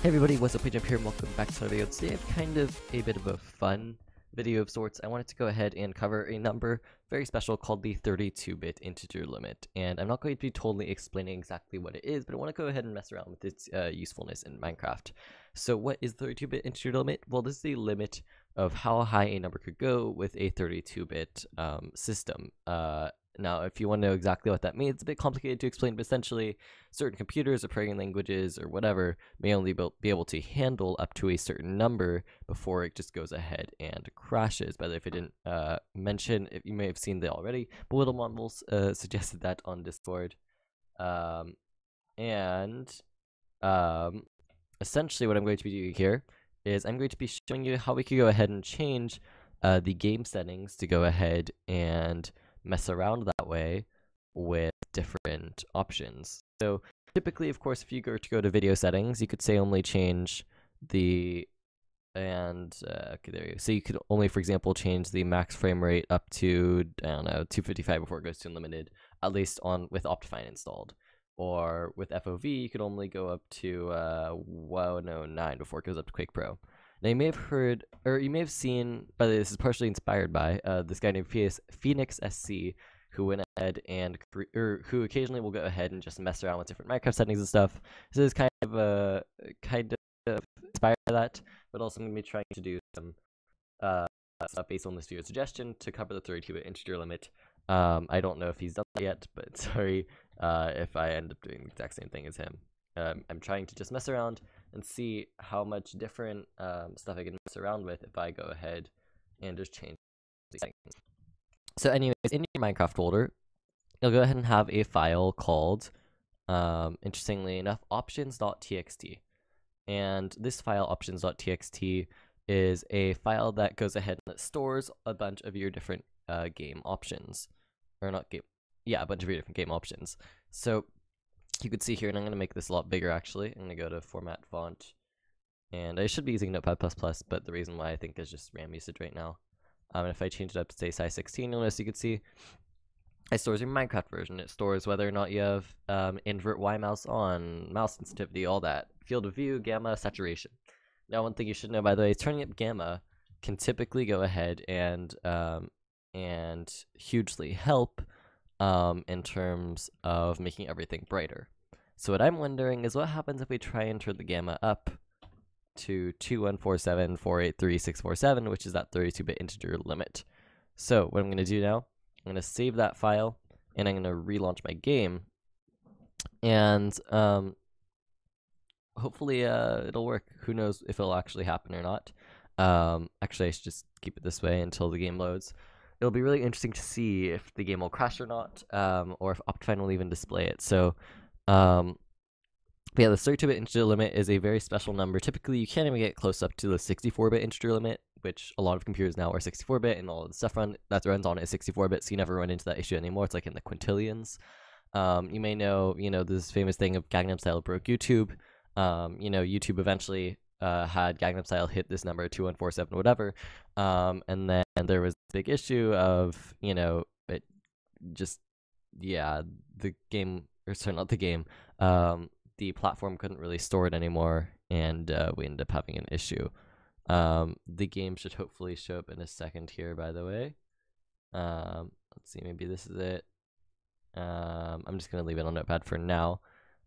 Hey everybody, what's up? Wavejump here and welcome back to another video. Today I have kind of a bit of a fun video of sorts. I wanted to go ahead and cover a number very special called the 32-bit integer limit. And I'm not going to be totally explaining exactly what it is, but I want to go ahead and mess around with its usefulness in Minecraft. So what is the 32-bit integer limit? Well, this is the limit of how high a number could go with a 32-bit system. Now, if you want to know exactly what that means, it's a bit complicated to explain, but essentially, certain computers or programming languages or whatever may only be able to handle up to a certain number before it just goes ahead and crashes. By the way, if I didn't mention, if you may have seen that already, but Little Mongols suggested that on Discord. Essentially, what I'm going to be doing here is I'm going to be showing you how we could go ahead and change the game settings to go ahead and mess around that way with different options. So typically, of course, if you go to video settings, you could say only change the okay, there you go. So you could only, for example, change the max frame rate up to, I don't know, 255 before it goes to unlimited, at least with Optifine installed. Or with FOV, you could only go up to 109 before it goes up to Quake Pro. Now, you may have heard, or you may have seen, by the way, this is partially inspired by this guy named Phoenix SC, who went ahead and, who occasionally will go ahead and just mess around with different Minecraft settings and stuff. So this is kind of inspired by that, but also I'm going to be trying to do some stuff based on this video suggestion to cover the 32-bit integer limit. I don't know if he's done that yet, but sorry if I end up doing the exact same thing as him. I'm trying to just mess around and see how much different stuff I can mess around with if I go ahead and just change these settings. So anyways, in your Minecraft folder, you'll go ahead and have a file called, interestingly enough, options.txt. And this file, options.txt, is a file that goes ahead and stores a bunch of your different game options. Or not game, yeah, a bunch of your different game options. So you can see here, and I'm going to make this a lot bigger actually. I'm going to go to Format Font, and I should be using Notepad++, but the reason why I think is just RAM usage right now. And if I change it up to say size 16, you'll notice you can see it stores your Minecraft version. It stores whether or not you have invert Y mouse on, mouse sensitivity, all that. Field of view, gamma, saturation. Now, one thing you should know, by the way, is turning up gamma can typically go ahead and hugely help in terms of making everything brighter. So what I'm wondering is what happens if we try and turn the gamma up to 2147483647, which is that 32-bit integer limit. So what I'm going to do now, I'm going to save that file, and I'm going to relaunch my game, and hopefully it'll work. Who knows if it'll actually happen or not. Actually, I should just keep it this way until the game loads. It'll be really interesting to see if the game will crash or not, or if Optifine will even display it. So, but yeah, the 32-bit integer limit is a very special number. Typically, you can't even get close up to the 64-bit integer limit, which a lot of computers now are 64-bit, and all of the stuff that runs on it is 64-bit, so you never run into that issue anymore. It's like in the quintillions. You may know, this famous thing of Gangnam Style broke YouTube. YouTube eventually had Gangnam Style hit this number 2147 whatever, and then there was a big issue of it just the game, or sorry, not the game, the platform couldn't really store it anymore, and we ended up having an issue. The game should hopefully show up in a second here, by the way. Let's see, maybe this is it. I'm just gonna leave it on Notepad for now.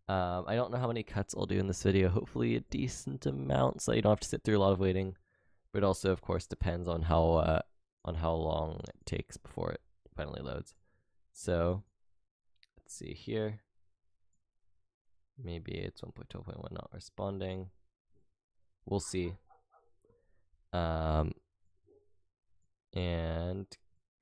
I don't know how many cuts I'll do in this video. Hopefully a decent amount, so you don't have to sit through a lot of waiting. But also, of course, depends on how long it takes before it finally loads. So let's see here. Maybe it's 1.12.1 not responding. We'll see. And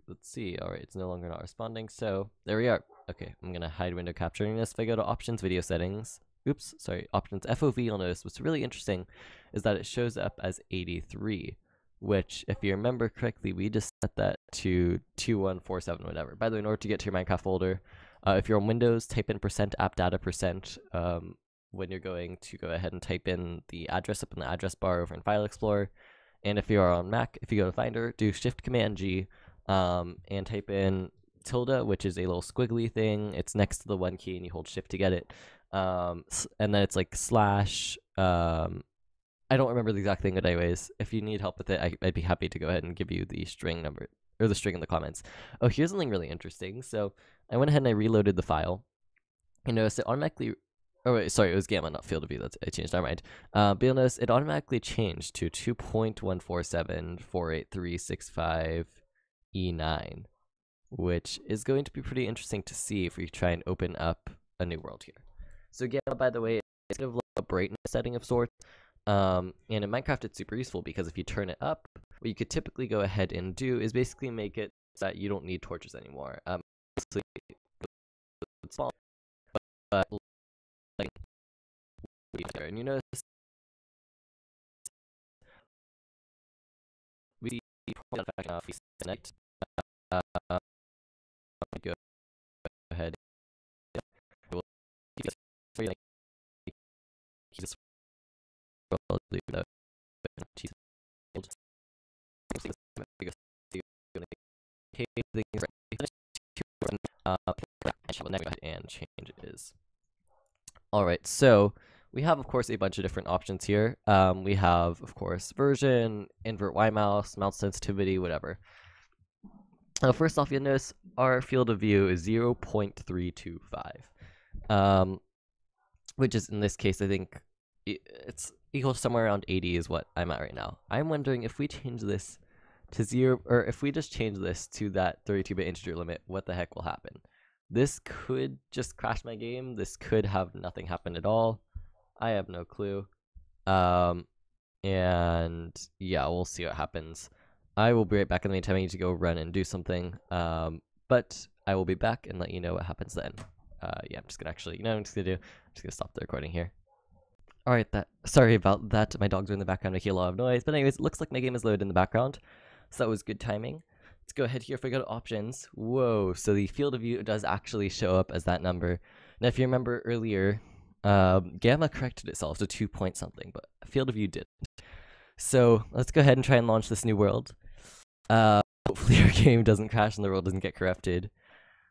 let's see. All right, it's no longer not responding. So there we are. Okay, I'm going to hide window capturing this. If I go to options, video settings, options FOV, you'll notice what's really interesting is that it shows up as 83, which, if you remember correctly, we just set that to 2147 whatever. By the way, in order to get to your Minecraft folder, if you're on Windows, type in %appdata% when you're going to go ahead and type in the address up in the address bar over in File Explorer. And if you are on Mac, if you go to Finder, do Shift-Command-G and type in tilde, which is a little squiggly thing. It's next to the 1 key, and you hold shift to get it. And then it's like slash. I don't remember the exact thing, but anyways, if you need help with it, I'd be happy to go ahead and give you the string number or the string in the comments. Oh, here's something really interesting. So I went ahead and I reloaded the file. You notice it automatically. Oh wait, sorry, it was gamma, not field of view. That's I changed. Never mind. But you'll notice it automatically changed to 2.1474835E9, which is going to be pretty interesting to see if we try and open up a new world here. So gamma, by the way, is kind of like a brightness setting of sorts. And in Minecraft, it's super useful because if you turn it up, what you could typically go ahead and do is basically make it so that you don't need torches anymore. Basically, it's small, but like, and you notice we see effect now if we select. Go ahead. We'll this world without things and changes. Alright, so we have, of course, a bunch of different options here. We have, of course, version, invert Y mouse, mouse sensitivity, whatever. First off, you'll notice our field of view is 0.325, which is, in this case, I think it's equal to somewhere around 80 is what I'm at right now. I'm wondering if we change this to 0, or if we just change this to that 32-bit integer limit, what the heck will happen? This could just crash my game. This could have nothing happen at all. I have no clue. And yeah, we'll see what happens. I will be right back. In the meantime, I need to go run and do something. But I will be back and let you know what happens then. Yeah, I'm just gonna actually, I'm just gonna stop the recording here. Alright, sorry about that. My dogs are in the background making a lot of noise. But anyways, it looks like my game is loaded in the background. So that was good timing. Let's go ahead here if we go to options. Whoa, so the field of view does actually show up as that number. Now, if you remember earlier, gamma corrected itself to 2 point something, but field of view didn't. So let's go ahead and try and launch this new world. Hopefully our game doesn't crash and the world doesn't get corrupted.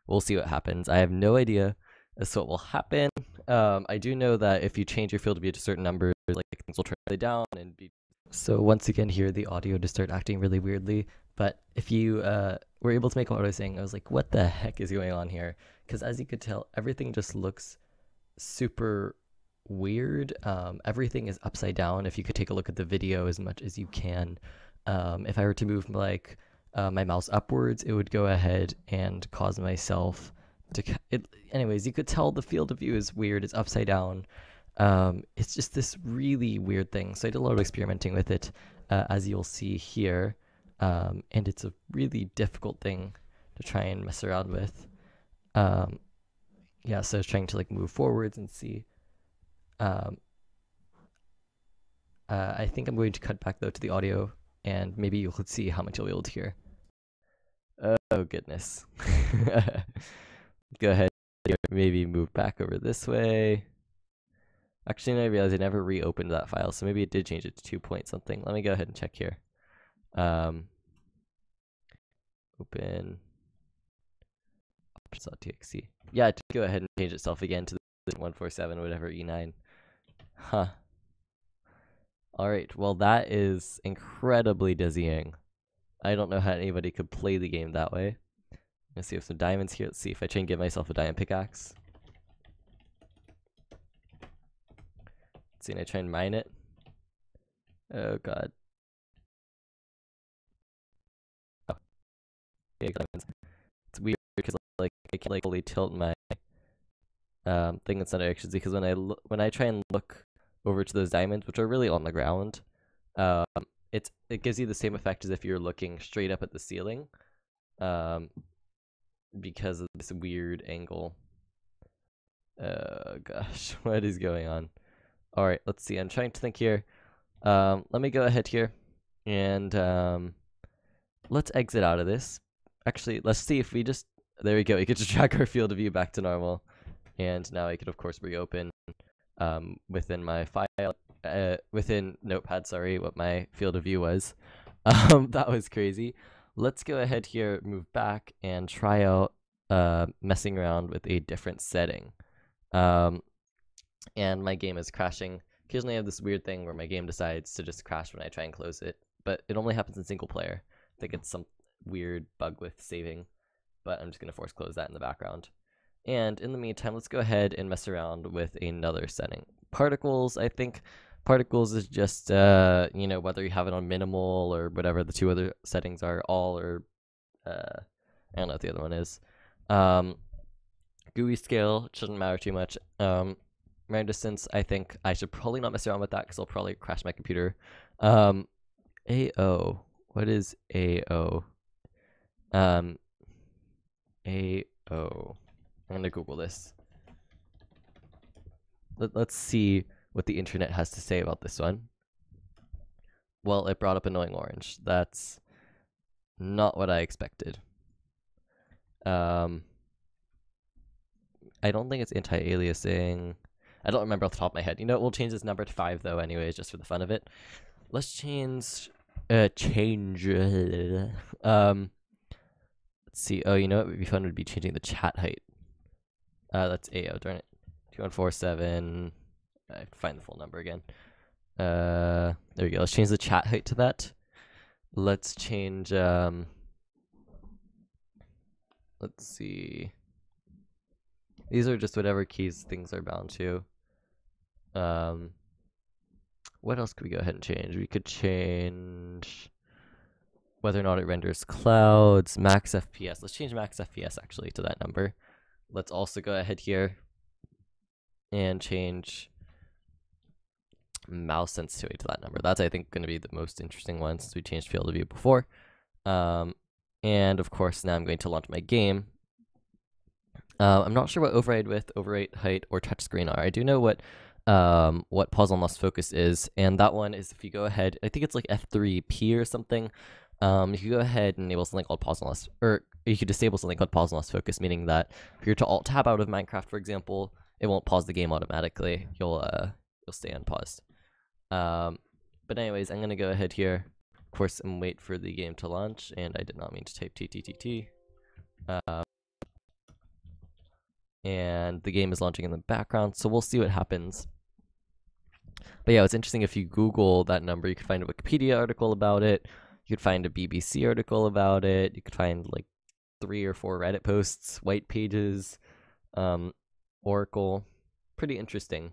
We'll see what happens. I have no idea as to what will happen. I do know that if you change your field of view to certain numbers, like things will turn down and be. So once again here, the audio just started acting really weirdly. But if you were able to make what I was saying, I was like, what the heck is going on here? Because as you could tell, everything just looks super weird. Everything is upside down. If you could take a look at the video as much as you can. If I were to move like my mouse upwards, it would go ahead and cause myself to anyways, you could tell the field of view is weird. It's upside down. It's just this really weird thing. So I did a lot of experimenting with it, as you'll see here. And it's a really difficult thing to try and mess around with. Yeah, so I was trying to like move forwards and see. I think I'm going to cut back though to the audio, and maybe you could see how much you'll be able to hear. Oh goodness. Go ahead, maybe move back over this way. Actually, now I realized I never reopened that file, so maybe it did change it to 2 point something. Let me go ahead and check here. Open options.txt. Yeah, to go ahead and change itself again to the 147 whatever E9. Huh. Alright, well that is incredibly dizzying. I don't know how anybody could play the game that way. Let's see if some diamonds here. Let's see if I try and give myself a diamond pickaxe. Let's see, and I try and mine it. Oh god. Oh. Yeah, diamonds. It's weird because like I can't like fully tilt my thing in center directions, because when I try and look over to those diamonds, which are really on the ground, it gives you the same effect as if you're looking straight up at the ceiling, because of this weird angle. Oh gosh, what is going on? Alright, let's see. I'm trying to think here. Let me go ahead here and let's exit out of this. Actually, let's see if we just, there we go. We could just drag our field of view back to normal. And now I could, of course, reopen within my file, within Notepad, sorry, what my field of view was. That was crazy. Let's go ahead here, move back, and try out messing around with a different setting. and my game is crashing. Occasionally I have this weird thing where my game decides to just crash when I try and close it, but it only happens in single player. I think it's some weird bug with saving, but I'm just going to force close that in the background. And in the meantime, let's go ahead and mess around with another setting. Particles, I think particles is just, you know, whether you have it on minimal or whatever the two other settings are, all or, I don't know what the other one is. GUI scale shouldn't matter too much. Random distance, I think I should probably not mess around with that because I'll probably crash my computer. AO, what is AO? AO. I'm gonna Google this. Let's see what the internet has to say about this one. Well, it brought up annoying orange. That's not what I expected. I don't think it's anti-aliasing. I don't remember off the top of my head. You know, we'll change this number to 5 though anyways, just for the fun of it. Let's change let's see. Oh, you know what would be fun would be changing the chat height. That's AO, darn it. 2147. I have to find the full number again. There we go. Let's change the chat height to that. Let's change let's see. These are just whatever keys things are bound to. What else could we go ahead and change? We could change whether or not it renders clouds, max FPS. Let's change max FPS actually to that number. Let's also go ahead here and change mouse sensitivity to that number. That's, I think, going to be the most interesting one since we changed field of view before. And of course, now I'm going to launch my game. I'm not sure what override width, override height, or touchscreen are. I do know what pause on lost focus is, and that one is if you go ahead, I think it's like F3P or something. You can go ahead and enable something called pause on lost, or you could disable something called pause on lost focus, meaning that if you're to alt tab out of Minecraft, for example, it won't pause the game automatically. You'll stay unpaused. But anyways, I'm gonna go ahead here, of course, and wait for the game to launch. And I did not mean to type TTTT. And the game is launching in the background, so we'll see what happens. But yeah, it's interesting. If you Google that number, you could find a Wikipedia article about it. You could find a BBC article about it. You could find like 3 or 4 Reddit posts, white pages, Oracle. Pretty interesting.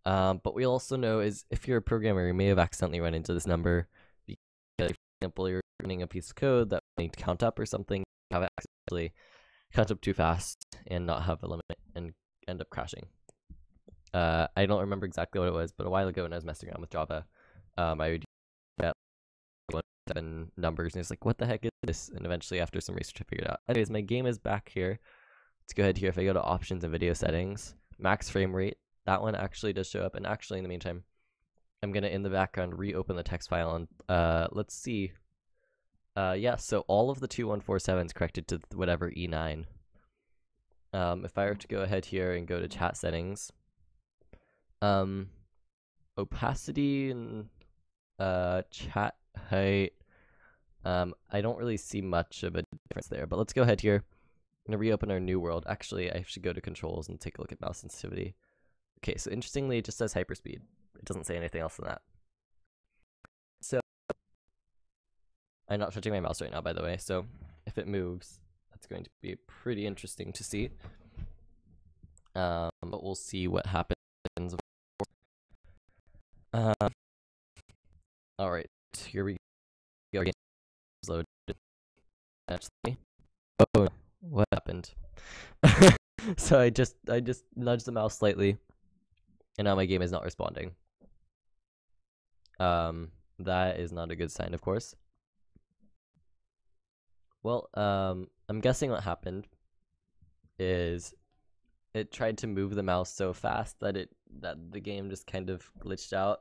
But we also know is if you're a programmer, you may have accidentally run into this number. Because, for example, you're running a piece of code that you need to count up or something, you have it accidentally count up too fast and not have a limit and end up crashing. I don't remember exactly what it was, but a while ago when I was messing around with Java, I would use 7 numbers, and it's like, what the heck is this? And eventually, after some research, I figured it out. Anyways, my game is back here. Let's go ahead here. If I go to options and video settings, max frame rate, that one actually does show up. And actually, in the meantime, I'm gonna in the background reopen the text file and let's see. Yeah, so all of the 2147 is corrected to whatever E9. If I were to go ahead here and go to chat settings, opacity and chat height, I don't really see much of a difference there, but let's go ahead here. I'm gonna reopen our new world. Actually, I should go to controls and take a look at mouse sensitivity. Okay, so interestingly, it just says hyperspeed. It doesn't say anything else than that. So I'm not touching my mouse right now, by the way, so if it moves, that's going to be pretty interesting to see. But we'll see what happens. Alright, here we go. Our game is loaded. Actually. Oh, what happened? So I just nudged the mouse slightly, and now my game is not responding. That is not a good sign, of course. Well, I'm guessing what happened is it tried to move the mouse so fast that the game just kind of glitched out.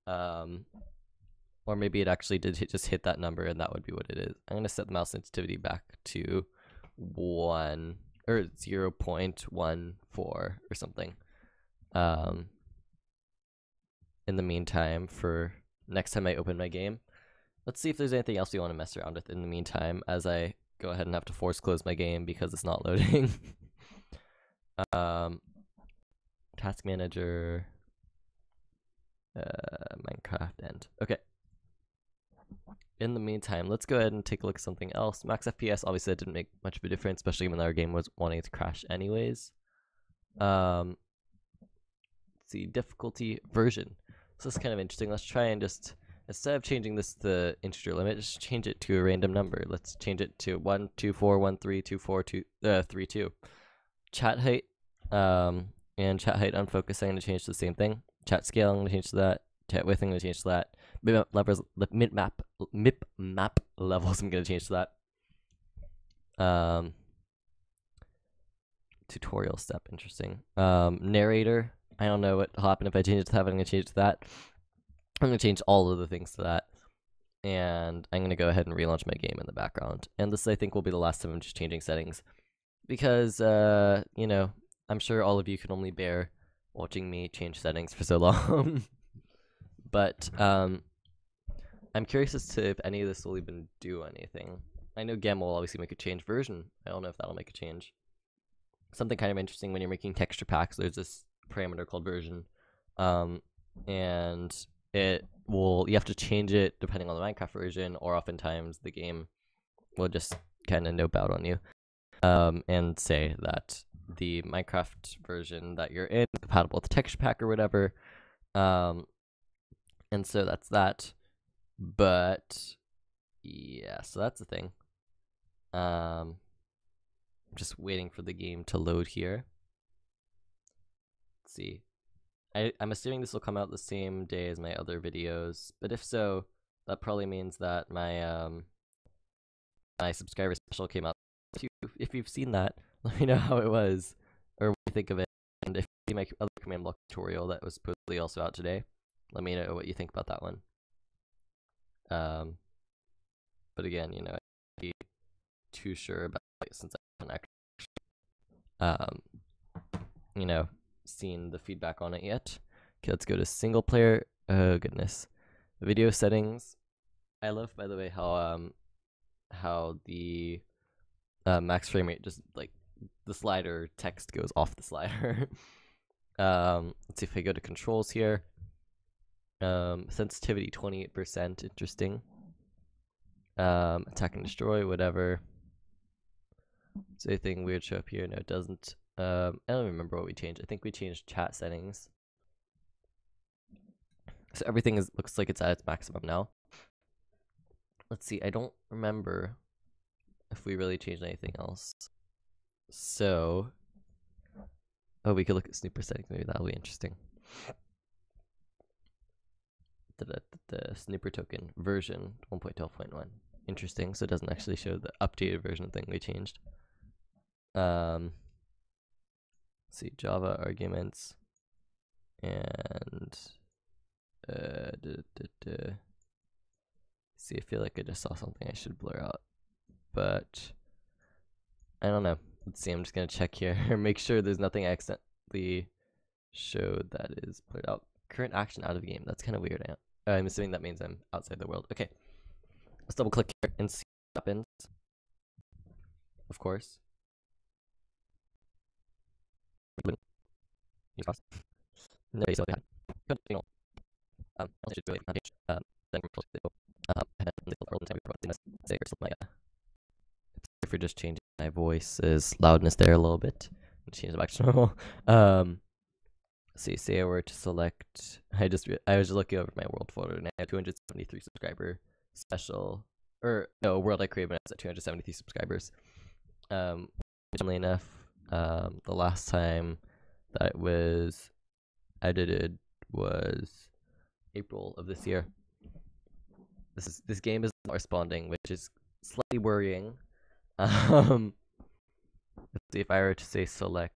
Or maybe it actually did just hit that number, and that would be what it is. I'm gonna set the mouse sensitivity back to 1 or 0.14 or something. In the meantime, for next time I open my game, let's see if there's anything else we want to mess around with in the meantime as I go ahead and have to force close my game because it's not loading. task manager, Minecraft end. Okay. In the meantime, let's go ahead and take a look at something else. Max FPS, obviously, that didn't make much of a difference, especially when our game was wanting to crash anyways. Let's see, difficulty version. So this is kind of interesting. Let's try and just, instead of changing this to the integer limit, just change it to a random number. Let's change it to 124132432. Chat height, and chat height unfocus, I'm going to change to the same thing. Chat scale, I'm going to change to that. Chat width, I'm going to change to that. Mip map levels, I'm going to change to that. Tutorial step, interesting. Narrator, I don't know what will happen if I change it to that, but I'm going to change it to that. I'm going to change all of the things to that. And I'm going to go ahead and relaunch my game in the background. And this, I think, will be the last time I'm just changing settings. Because, you know, I'm sure all of you can only bear watching me change settings for so long. But, I'm curious as to if any of this will even do anything. I know Gamma will obviously make a change version. I don't know if that'll make a change. Something kind of interesting when you're making texture packs, there's this parameter called version. And it will, you have to change it depending on the Minecraft version, or oftentimes the game will just kind of nope out on you. And say that the Minecraft version that you're in is compatible with the texture pack or whatever. And so that's that. But yeah, so that's the thing. I'm just waiting for the game to load here. Let's see. I'm assuming this will come out the same day as my other videos, but if so, that probably means that my my subscriber special came out. If you've seen that, let me know how it was, or what you think of it. And if you see my other command block tutorial that was supposedly also out today, let me know what you think about that one. But again, you know, I can't be too sure about it since I haven't actually, you know, seen the feedback on it yet. Okay, let's go to single player. Oh goodness, video settings. I love, by the way, how the max frame rate, just like the slider text goes off the slider. Let's see if I go to controls here. Sensitivity 28%, interesting. Attack and destroy, whatever. Does anything weird show up here? No, it doesn't. I don't remember what we changed. I think we changed chat settings. So everything looks like it's at its maximum now. Let's see, I don't remember if we really changed anything else. So, oh, we could look at snooper settings. Maybe that'll be interesting. The snooper token version 1.12.1. Interesting. So it doesn't actually show the updated version thing we changed. Let's see, Java arguments and see, I feel like I just saw something I should blur out, but I don't know. Let's see, I'm just gonna check here make sure there's nothing I accidentally showed that is blurred out. Current action out of game. That's kind of weird. I'm assuming that means I'm outside the world. Okay, let's double click here and see what happens. Of course. If we're just changing my voice's loudness there a little bit, change it back to normal. See, say I were to select, I was just looking over my world folder and I have 273 subscriber special, or no, world I created when I was at 273 subscribers. Funnily enough, the last time that was edited was April of this year. This game is not responding, which is slightly worrying. Let's see, if I were to say select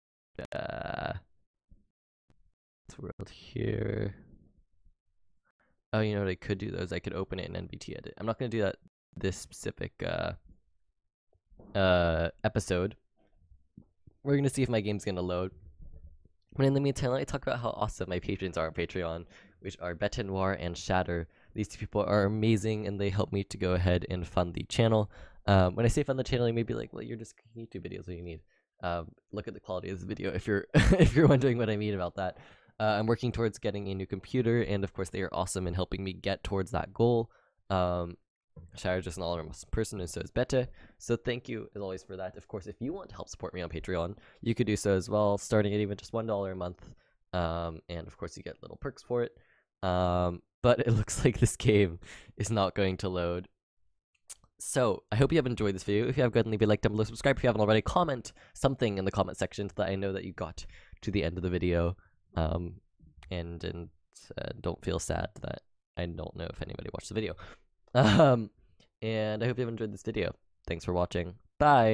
world here. Oh, you know what I could do though is I could open it in NBT edit. I'm not gonna do that this specific episode. We're gonna see if my game's gonna load. But in the meantime, let me talk about how awesome my patrons are on Patreon, which are Betenoir and Shatter. These two people are amazing and they help me to go ahead and fund the channel. When I say fund the channel, you may be like, well, you're just YouTube videos, what do you need? Look at the quality of this video if you're if you're wondering what I mean about that. I'm working towards getting a new computer, and of course they are awesome in helping me get towards that goal. Shire just an all-around person, and so is better. So thank you as always for that. Of course, if you want to help support me on Patreon, you could do so as well, starting at even just $1 a month. And of course you get little perks for it. But it looks like this game is not going to load. So I hope you have enjoyed this video. If you have, go ahead and leave a like down below. Subscribe if you haven't already. Comment something in the comment section so that I know that you got to the end of the video. And don't feel sad that I don't know if anybody watched the video. And I hope you have enjoyed this video. Thanks for watching. Bye.